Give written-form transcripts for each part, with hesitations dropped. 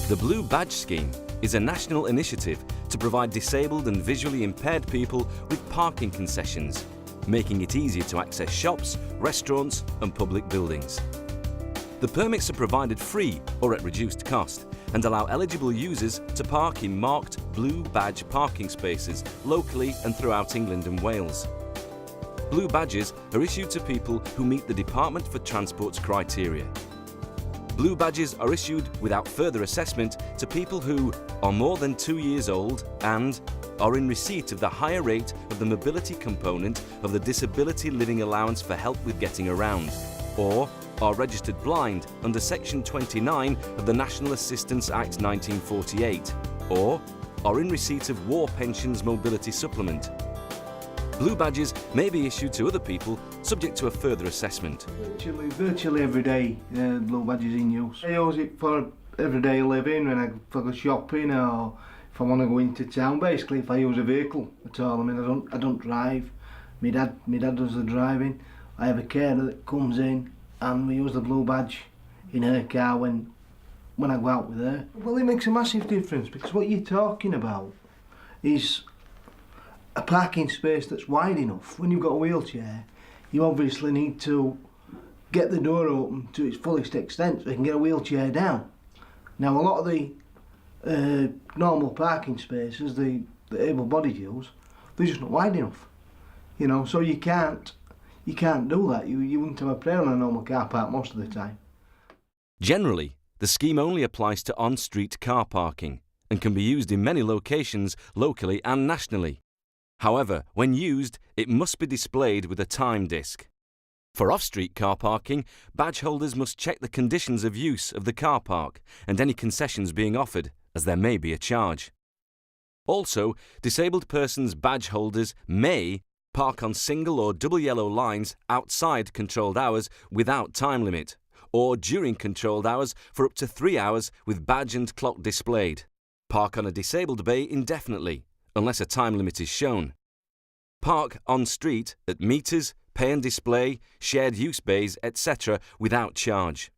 The Blue Badge Scheme is a national initiative to provide disabled and visually impaired people with parking concessions, making it easier to access shops, restaurants and public buildings. The permits are provided free or at reduced cost and allow eligible users to park in marked Blue Badge parking spaces locally and throughout England and Wales. Blue Badges are issued to people who meet the Department for Transport's criteria. Blue Badges are issued without further assessment to people who are more than 2 years old and are in receipt of the higher rate of the mobility component of the Disability Living Allowance for help with getting around, or are registered blind under Section 29 of the National Assistance Act 1948, or are in receipt of War Pensions Mobility Supplement. Blue Badges may be issued to other people subject to a further assessment. Virtually every day Blue Badges in use. I use it for everyday living, when I go shopping or if I want to go into town. Basically, if I use a vehicle at all. I mean, I don't drive. My dad does the driving. I have a carer that comes in and we use the Blue Badge in her car when I go out with her. Well, it makes a massive difference, because what you're talking about is a parking space that's wide enough. When you've got a wheelchair, you obviously need to get the door open to its fullest extent so you can get a wheelchair down. Now, a lot of the normal parking spaces, the able-bodied use, they're just not wide enough. You know, so you can't do that. You wouldn't have a prayer on a normal car park most of the time. Generally, the scheme only applies to on-street car parking and can be used in many locations locally and nationally. However, when used, it must be displayed with a time disc. For off-street car parking, badge holders must check the conditions of use of the car park and any concessions being offered, as there may be a charge. Also, disabled persons' badge holders may park on single or double yellow lines outside controlled hours without time limit, or during controlled hours for up to 3 hours with badge and clock displayed. Park on a disabled bay indefinitely, unless a time limit is shown. Park on street, at meters, pay and display, shared use bays, etc. without charge.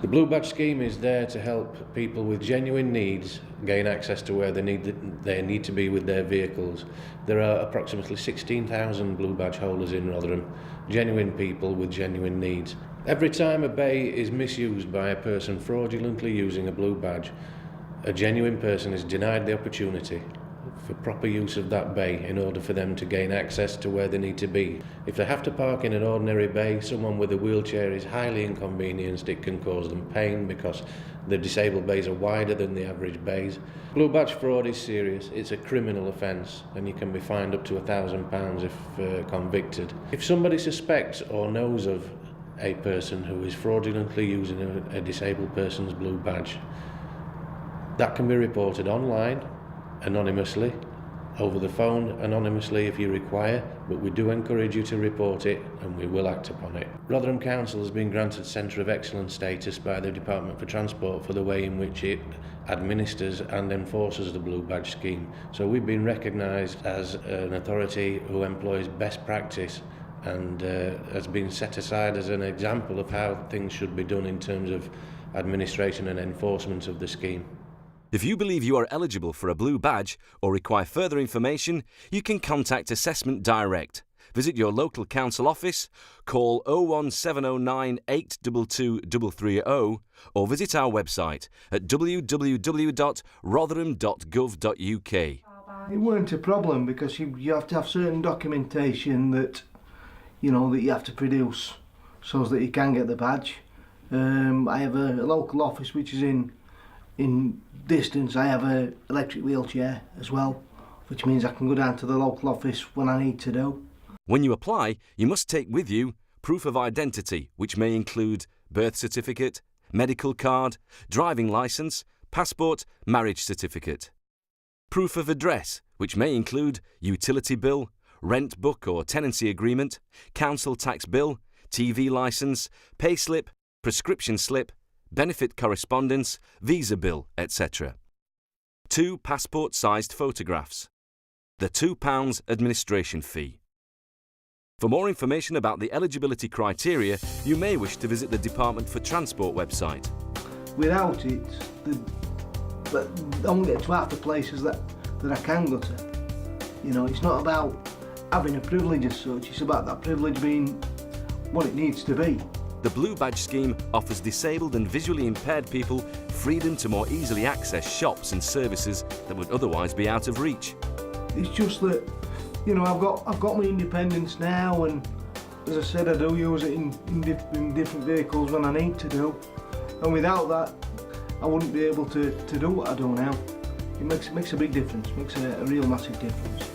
The Blue Badge Scheme is there to help people with genuine needs gain access to where they need to be with their vehicles. There are approximately 16,000 Blue Badge holders in Rotherham, genuine people with genuine needs. Every time a bay is misused by a person fraudulently using a Blue Badge, a genuine person is denied the opportunity for proper use of that bay in order for them to gain access to where they need to be. If they have to park in an ordinary bay, someone with a wheelchair is highly inconvenienced. It can cause them pain because the disabled bays are wider than the average bays. Blue Badge fraud is serious. It's a criminal offence and you can be fined up to £1,000 if convicted. If somebody suspects or knows of a person who is fraudulently using a disabled person's Blue Badge, that can be reported online, anonymously, over the phone anonymously if you require, but we do encourage you to report it and we will act upon it. Rotherham Council has been granted Centre of Excellence status by the Department for Transport for the way in which it administers and enforces the Blue Badge Scheme. So we've been recognised as an authority who employs best practice and has been set aside as an example of how things should be done in terms of administration and enforcement of the scheme. If you believe you are eligible for a Blue Badge or require further information, you can contact Assessment Direct. Visit your local council office, call 01709 822 330 or visit our website at www.rotherham.gov.uk. It weren't a problem because you have to have certain documentation that you have to produce so that you can get the badge. I have a local office which is in distance. I have an electric wheelchair as well, which means I can go down to the local office when I need to do. When you apply, you must take with you proof of identity, which may include birth certificate, medical card, driving licence, passport, marriage certificate. Proof of address, which may include utility bill, rent book or tenancy agreement, council tax bill, TV licence, payslip, prescription slip, benefit correspondence, visa bill, etc. 2 passport-sized photographs. The £2 administration fee. For more information about the eligibility criteria, you may wish to visit the Department for Transport website. Without it, but I won't get to half the places that I can go to. You know, it's not about having a privilege as such, it's about that privilege being what it needs to be. The Blue Badge scheme offers disabled and visually impaired people freedom to more easily access shops and services that would otherwise be out of reach. It's just that, you know, I've got my independence now, and as I said, I do use it in different vehicles when I need to do. And without that, I wouldn't be able to do what I do now. It makes a big difference, makes a real massive difference.